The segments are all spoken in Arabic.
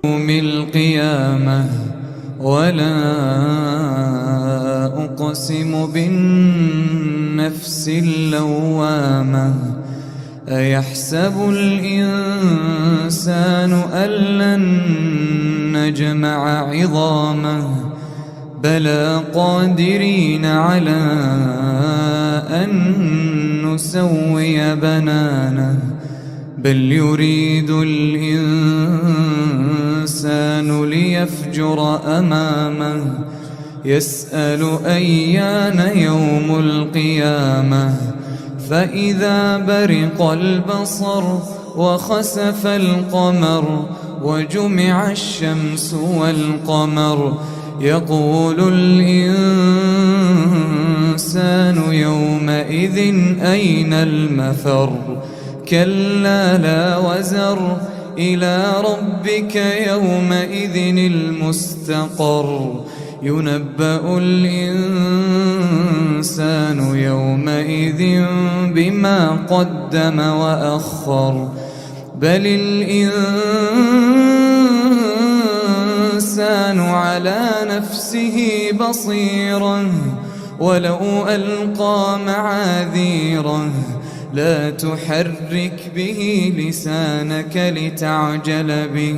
يوم القيامة ولا أقسم بالنفس اللوامة أيحسب الإنسان أن لن نجمع عظامه بلى قادرين على أن نسوي بنانه بل يريد الإنسان ليفجر أمامه يسأل أيان يوم القيامة فإذا برق البصر وخسف القمر وجمع الشمس والقمر يقول الإنسان يومئذ أين المفر كلا لا وزر إلى ربك يومئذ المستقر ينبأ الإنسان يومئذ بما قدم وأخر بل الإنسان على نفسه بصيرا ولو ألقى معاذيره لا تحرك به لسانك لتعجل به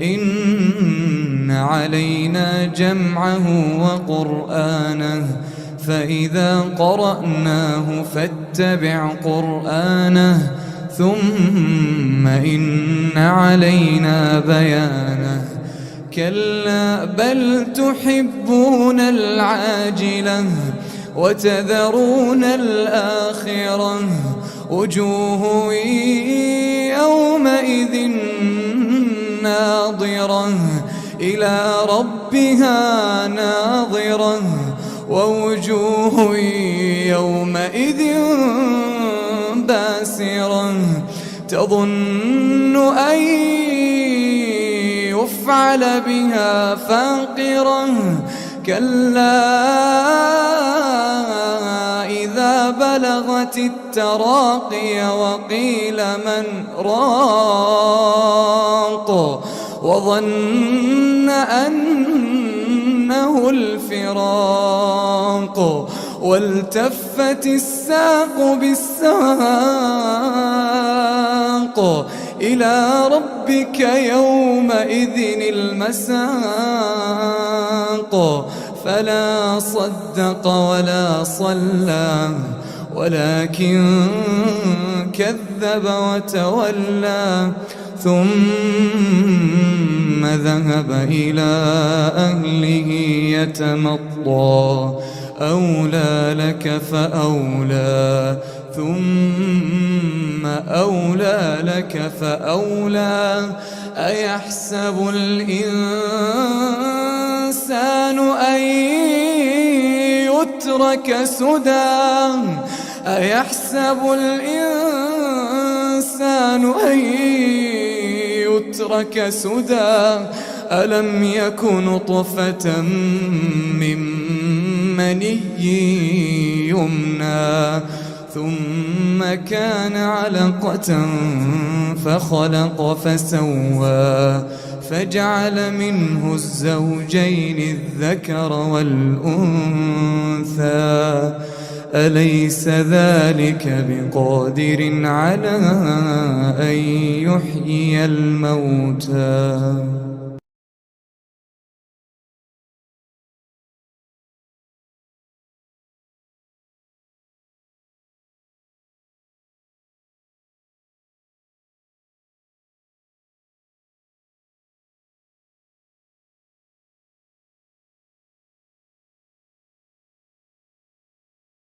إن علينا جمعه وقرآنه فإذا قرأناه فاتبع قرآنه ثم إن علينا بيانه كلا بل تحبون العاجلة وتذرون الآخرة وجوه يومئذ ناظرة إلى ربها ناظرة ووجوه يومئذ باسرة تظن أن يفعل بها فاقرة كلا إذا بلغت التراقي وقيل من راق وظن أنه الفراق والتفت الساق بالساق إلى ربك يومئذ المساق فلا صدق ولا صلى ولكن كذب وتولى ثم ذهب إلى أهله يتمطى أولى لك فأولى ثم أولى لك فأولى أيحسب الإنسان أن يترك سدى أيحسب الإنسان أن يترك سدى ألم يك نطفة من مني يمنى ثم كان علقة فخلق فسوى فجعل منه الزوجين الذكر والأنثى أليس ذلك بقادر على أن يحيي الموتى